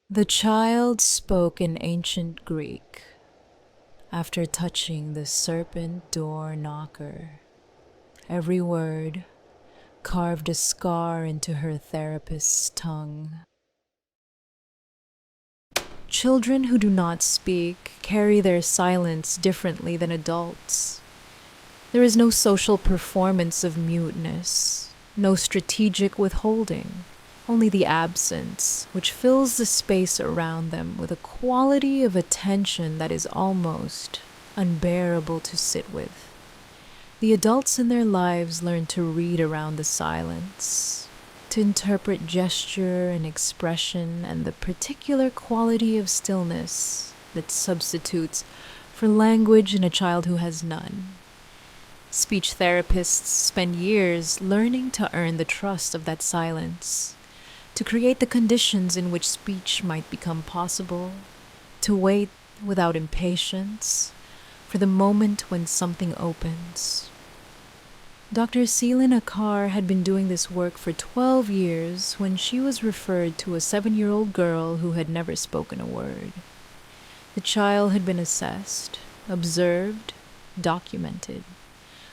The child spoke in ancient Greek after touching the serpent door knocker. Every word carved a scar into her therapist's tongue. Children who do not speak carry their silence differently than adults. There is no social performance of muteness, no strategic withholding, only the absence, which fills the space around them with a quality of attention that is almost unbearable to sit with. The adults in their lives learn to read around the silence, to interpret gesture and expression and the particular quality of stillness that substitutes for language in a child who has none. Speech therapists spend years learning to earn the trust of that silence, to create the conditions in which speech might become possible, to wait without impatience for the moment when something opens. Dr. Selin Akar had been doing this work for 12 years when she was referred to a 7-year-old girl who had never spoken a word. The child had been assessed, observed, documented.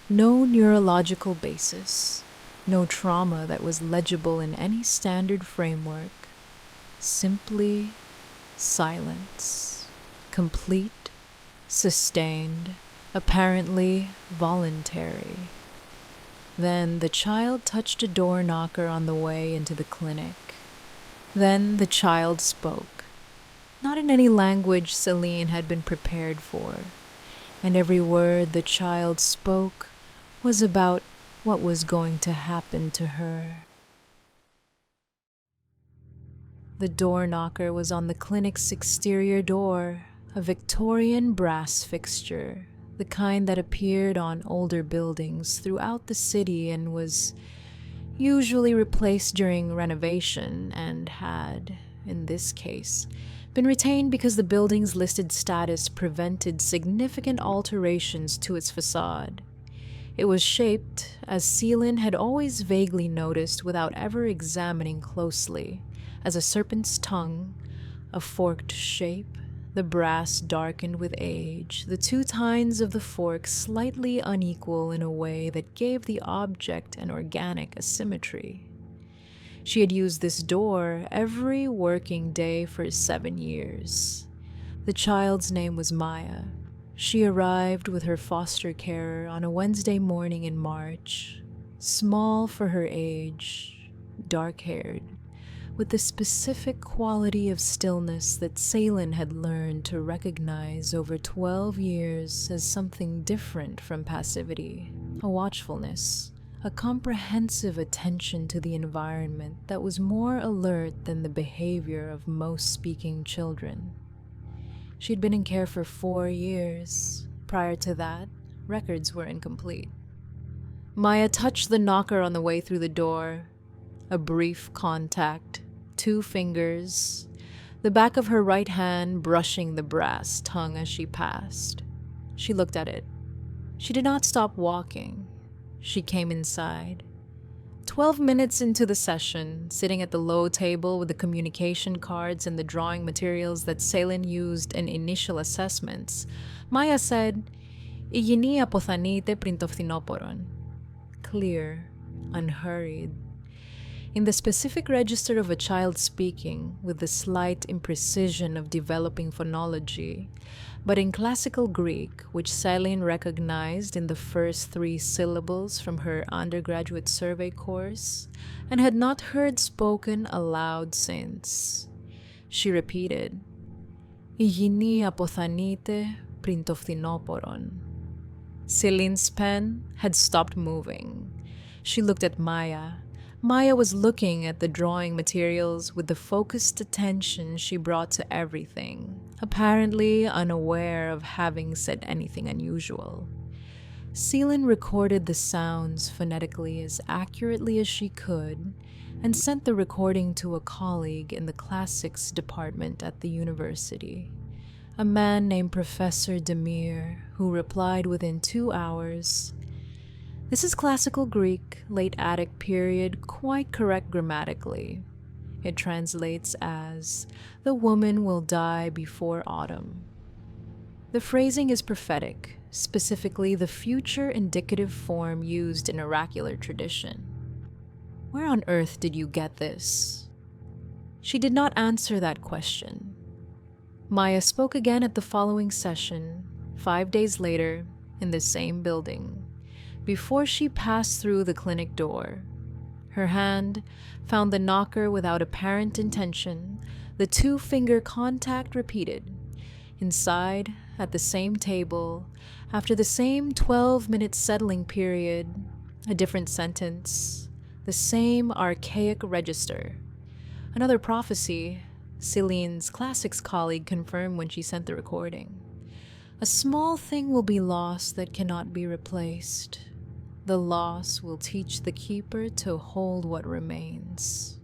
No neurological basis, no trauma that was legible in any standard framework. Simply silence. Complete, sustained, apparently voluntary. Then the child touched a door knocker on the way into the clinic. Then the child spoke, not in any language Selin had been prepared for, and every word the child spoke was about what was going to happen to her. The door knocker was on the clinic's exterior door, a Victorian brass fixture, the kind that appeared on older buildings throughout the city and was usually replaced during renovation and had, in this case, been retained because the building's listed status prevented significant alterations to its facade. It was shaped, as Selin had always vaguely noticed without ever examining closely, as a serpent's tongue, a forked shape, the brass darkened with age, the two tines of the fork slightly unequal in a way that gave the object an organic asymmetry. She had used this door every working day for 7 years. The child's name was Maya. She arrived with her foster carer on a Wednesday morning in March, small for her age, dark-haired, with the specific quality of stillness that Selin had learned to recognize over 12 years as something different from passivity, a watchfulness, a comprehensive attention to the environment that was more alert than the behavior of most speaking children. She'd been in care for 4 years. Prior to that, records were incomplete. Maya touched the knocker on the way through the door. A brief contact, 2 fingers, the back of her right hand brushing the brass tongue as she passed. She looked at it. She did not stop walking. She came inside. 12 minutes into the session, sitting at the low table with the communication cards and the drawing materials that Selin used in initial assessments, Maya said, "Υγιεινή αποθανείται πριν το φθινόπωρο." Clear, unhurried. In the specific register of a child speaking, with the slight imprecision of developing phonology, but in classical Greek, which Selin recognized in the first 3 syllables from her undergraduate survey course, and had not heard spoken aloud since. She repeated, "Υγιεινή αποθανείται πριν το φθινόπωρο." Selin's pen had stopped moving. She looked at Maya. Maya was looking at the drawing materials with the focused attention she brought to everything, apparently unaware of having said anything unusual. Selin recorded the sounds phonetically as accurately as she could and sent the recording to a colleague in the classics department at the university, a man named Professor Demir, who replied within 2 hours, "This is classical Greek, late Attic period, quite correct grammatically. It translates as, "The woman will die before autumn." The phrasing is prophetic, specifically the future indicative form used in oracular tradition. Where on earth did you get this? She did not answer that question. Maya spoke again at the following session, 5 days later, in the same building, before she passed through the clinic door. Her hand found the knocker without apparent intention, the two-finger contact repeated. Inside, at the same table, after the same 12-minute settling period, a different sentence, the same archaic register. Another prophecy, Selin's classics colleague confirmed when she sent the recording. A small thing will be lost that cannot be replaced. The loss will teach the keeper to hold what remains.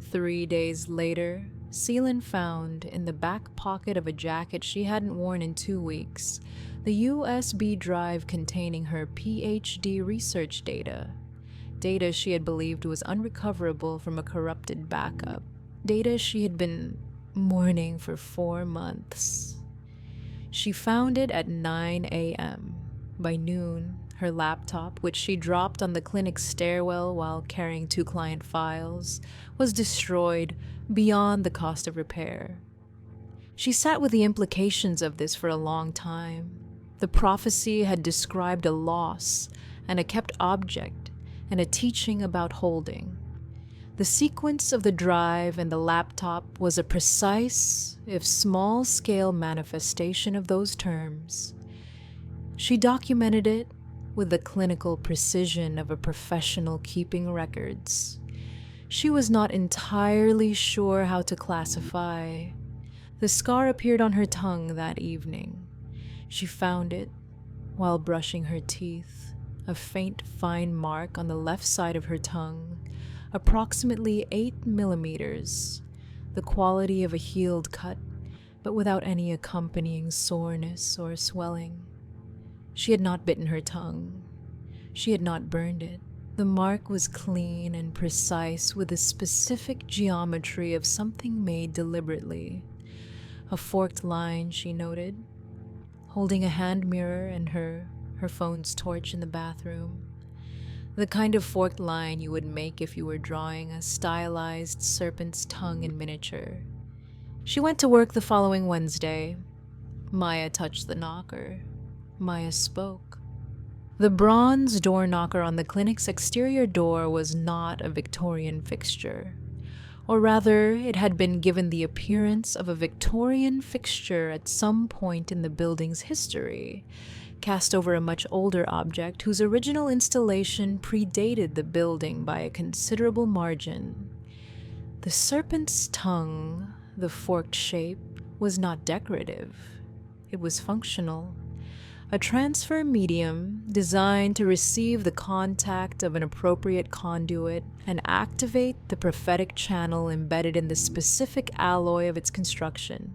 3 days later, Selin found, in the back pocket of a jacket she hadn't worn in 2 weeks, the USB drive containing her PhD research data. Data she had believed was unrecoverable from a corrupted backup. Data she had been mourning for 4 months. She found it at 9 a.m. By noon, her laptop, which she dropped on the clinic's stairwell while carrying 2 client files, was destroyed beyond the cost of repair. She sat with the implications of this for a long time. The prophecy had described a loss and a kept object and a teaching about holding. The sequence of the drive and the laptop was a precise, if small-scale manifestation of those terms. She documented it with the clinical precision of a professional keeping records. She was not entirely sure how to classify. The scar appeared on her tongue that evening. She found it while brushing her teeth, a faint, fine mark on the left side of her tongue, approximately 8 millimeters, the quality of a healed cut, but without any accompanying soreness or swelling. She had not bitten her tongue. She had not burned it. The mark was clean and precise, with a specific geometry of something made deliberately. A forked line, she noted, holding a hand mirror and her phone's torch in the bathroom. The kind of forked line you would make if you were drawing a stylized serpent's tongue in miniature. She went to work the following Wednesday. Maya touched the knocker. Maya spoke. The bronze door knocker on the clinic's exterior door was not a Victorian fixture. Or rather, it had been given the appearance of a Victorian fixture at some point in the building's history, cast over a much older object whose original installation predated the building by a considerable margin. The serpent's tongue, the forked shape, was not decorative. It was functional. A transfer medium designed to receive the contact of an appropriate conduit and activate the prophetic channel embedded in the specific alloy of its construction.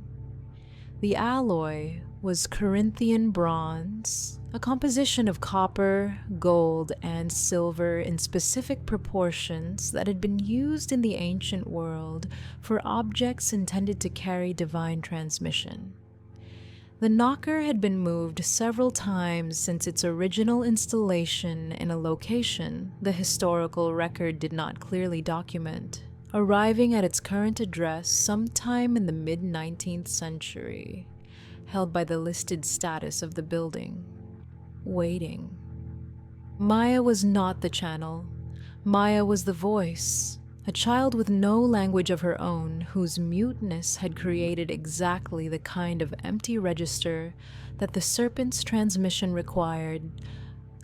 The alloy was Corinthian bronze, a composition of copper, gold, and silver in specific proportions that had been used in the ancient world for objects intended to carry divine transmission. The knocker had been moved several times since its original installation in a location the historical record did not clearly document, arriving at its current address sometime in the mid-19th century, held by the listed status of the building. Waiting. Maya was not the channel. Maya was the voice, a child with no language of her own, whose muteness had created exactly the kind of empty register that the serpent's transmission required,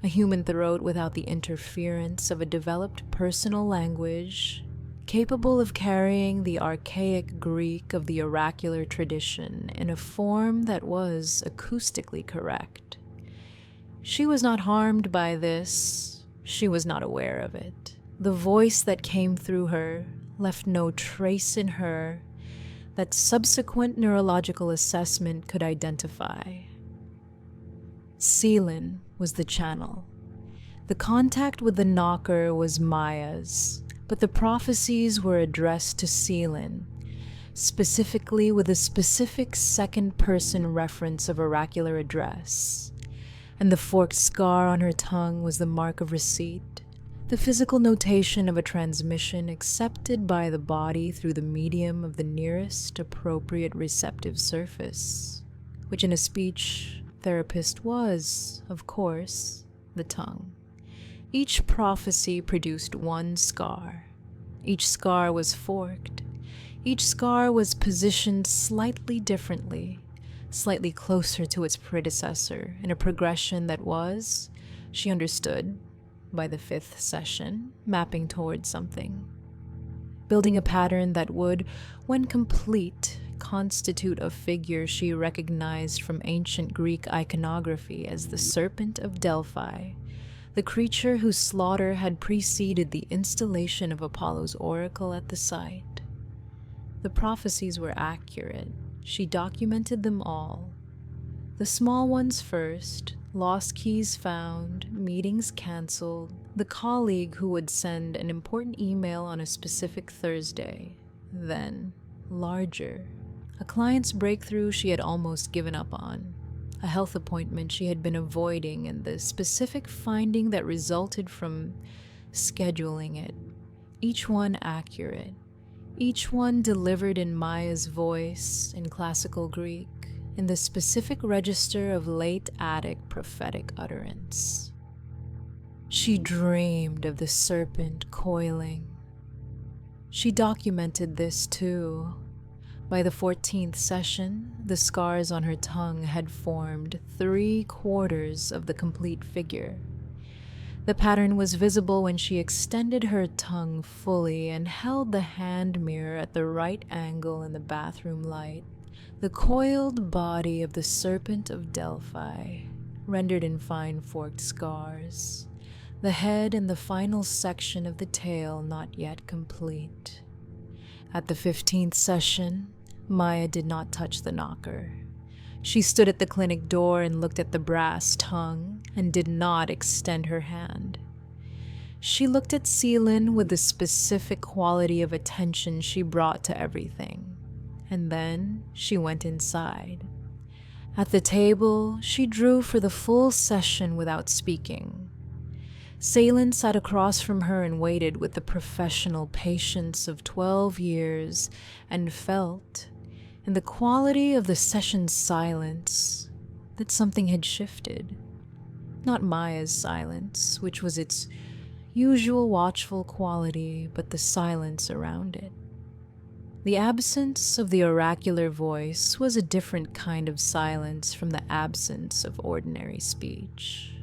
a human throat without the interference of a developed personal language, capable of carrying the archaic Greek of the oracular tradition in a form that was acoustically correct. She was not harmed by this. She was not aware of it. The voice that came through her left no trace in her that subsequent neurological assessment could identify. Selin was the channel. The contact with the knocker was Maya's, but the prophecies were addressed to Selin, specifically with a specific second-person reference of oracular address, and the forked scar on her tongue was the mark of receipt, the physical notation of a transmission accepted by the body through the medium of the nearest appropriate receptive surface, which in a speech therapist was, of course, the tongue. Each prophecy produced one scar. Each scar was forked. Each scar was positioned slightly differently, slightly closer to its predecessor in a progression that was, she understood, by the 5th session, mapping towards something. Building a pattern that would, when complete, constitute a figure she recognized from ancient Greek iconography as the serpent of Delphi, the creature whose slaughter had preceded the installation of Apollo's oracle at the site. The prophecies were accurate. She documented them all. The small ones first, lost keys found, meetings canceled, the colleague who would send an important email on a specific Thursday. Then, larger, a client's breakthrough she had almost given up on, a health appointment she had been avoiding, and the specific finding that resulted from scheduling it, each one accurate. Each one delivered in Maya's voice, in classical Greek, in the specific register of late Attic prophetic utterance. She dreamed of the serpent coiling. She documented this too. By the 14th session, the scars on her tongue had formed 3/4 of the complete figure. The pattern was visible when she extended her tongue fully and held the hand mirror at the right angle in the bathroom light. The coiled body of the serpent of Delphi, rendered in fine forked scars. The head and the final section of the tail not yet complete. At the 15th session, Maya did not touch the knocker. She stood at the clinic door and looked at the brass tongue and did not extend her hand. She looked at Selin with the specific quality of attention she brought to everything, and then she went inside. At the table, she drew for the full session without speaking. Selin sat across from her and waited with the professional patience of 12 years and felt, in the quality of the session's silence, that something had shifted. Not Maya's silence, which was its usual watchful quality, but the silence around it. The absence of the oracular voice was a different kind of silence from the absence of ordinary speech.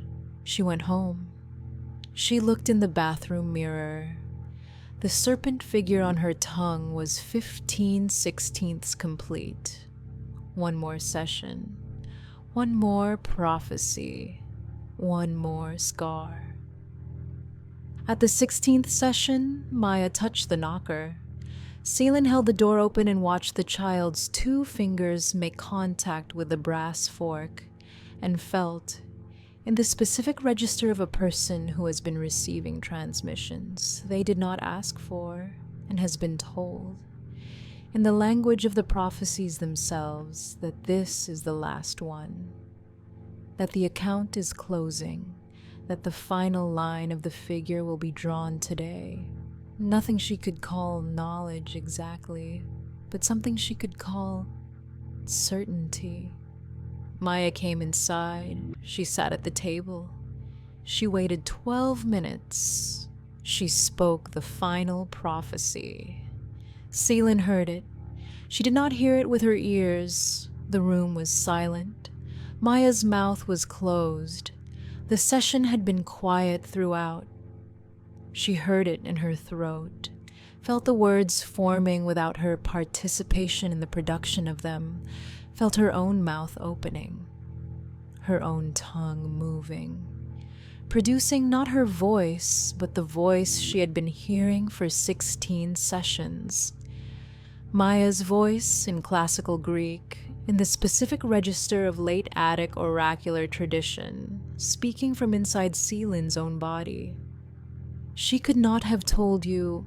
She went home. She looked in the bathroom mirror. The serpent figure on her tongue was 15/16 complete. One more session. One more prophecy. One more scar. At the 16th session, Maya touched the knocker. Selin held the door open and watched the child's 2 fingers make contact with the brass fork, and felt, in the specific register of a person who has been receiving transmissions they did not ask for and has been told, in the language of the prophecies themselves, that this is the last one, that the account is closing, that the final line of the figure will be drawn today. Nothing she could call knowledge exactly, but something she could call certainty. Maya came inside. She sat at the table. She waited 12 minutes. She spoke the final prophecy. Selin heard it. She did not hear it with her ears. The room was silent. Maya's mouth was closed. The session had been quiet throughout. She heard it in her throat, felt the words forming without her participation in the production of them, felt her own mouth opening, her own tongue moving, producing not her voice, but the voice she had been hearing for 16 sessions. Maya's voice in classical Greek, in the specific register of late Attic oracular tradition, speaking from inside Selin's own body. She could not have told you,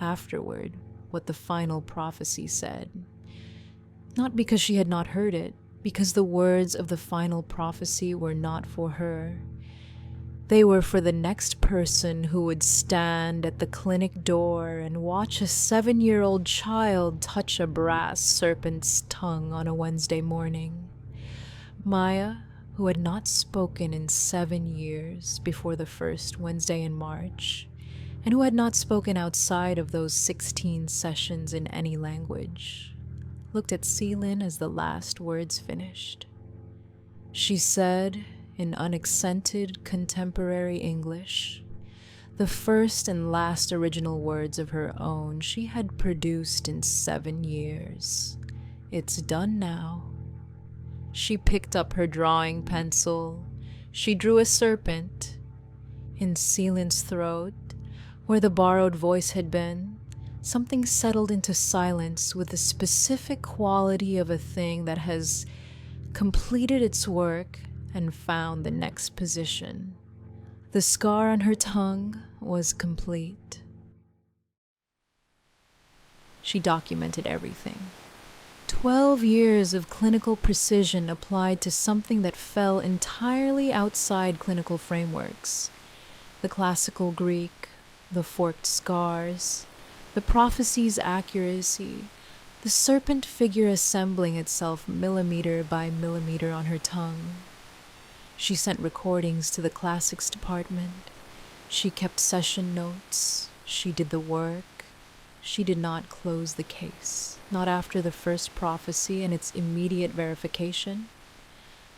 afterward what the final prophecy said. Not because she had not heard it, because the words of the final prophecy were not for her. They were for the next person who would stand at the clinic door and watch a 7-year-old child touch a brass serpent's tongue on a Wednesday morning. Maya, who had not spoken in 7 years before the first Wednesday in March, and who had not spoken outside of those 16 sessions in any language, looked at Selin as the last words finished. She said, in unaccented contemporary English, the first and last original words of her own she had produced in 7 years. "It's done now." She picked up her drawing pencil. She drew a serpent. In Selin's throat, where the borrowed voice had been, something settled into silence with the specific quality of a thing that has completed its work and found the next position. The scar on her tongue was complete. She documented everything. 12 years of clinical precision applied to something that fell entirely outside clinical frameworks. The classical Greek, the forked scars, the prophecies' accuracy, the serpent figure assembling itself millimeter by millimeter on her tongue. She sent recordings to the classics department. She kept session notes. She did the work. She did not close the case. Not after the first prophecy and its immediate verification.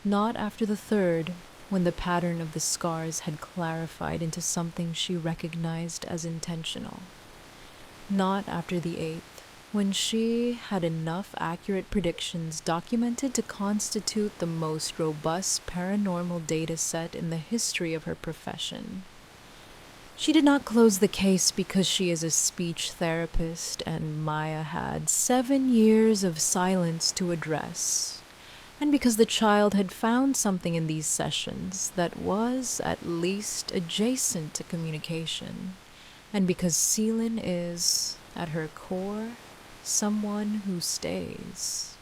Not after the third, when the pattern of the scars had clarified into something she recognized as intentional. Not after the eighth, when she had enough accurate predictions documented to constitute the most robust paranormal data set in the history of her profession. She did not close the case because she is a speech therapist and Maya had 7 years of silence to address, and because the child had found something in these sessions that was at least adjacent to communication, and because Selin is, at her core, someone who stays.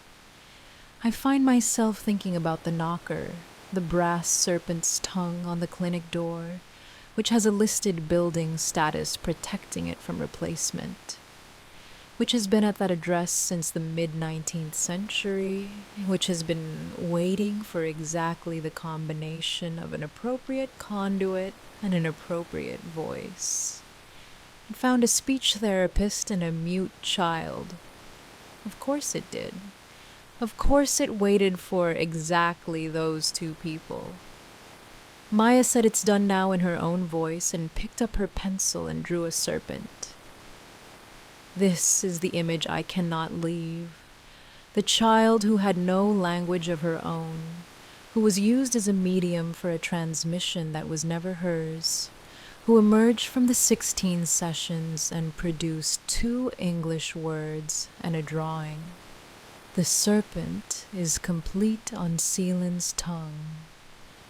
I find myself thinking about the knocker, the brass serpent's tongue on the clinic door, which has a listed building status protecting it from replacement, which has been at that address since the mid-19th century, which has been waiting for exactly the combination of an appropriate conduit and an appropriate voice. It found a speech therapist and a mute child. Of course it did. Of course it waited for exactly those two people. Maya said it's done now in her own voice and picked up her pencil and drew a serpent. This is the image I cannot leave. The child who had no language of her own, who was used as a medium for a transmission that was never hers, who emerged from the 16 sessions and produced 2 English words and a drawing. The serpent is complete on Selin's tongue.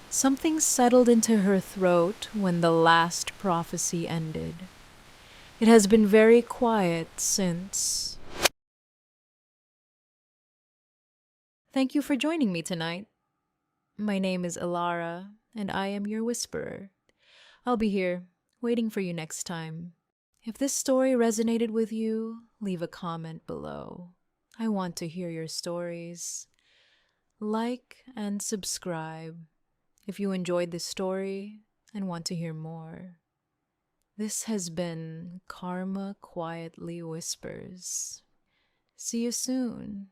Something settled into her throat when the last prophecy ended. It has been very quiet since. Thank you for joining me tonight. My name is Ilara, and I am your whisperer. I'll be here, waiting for you next time. If this story resonated with you, leave a comment below. I want to hear your stories. Like and subscribe if you enjoyed this story and want to hear more. This has been Karma Quietly Whispers. See you soon.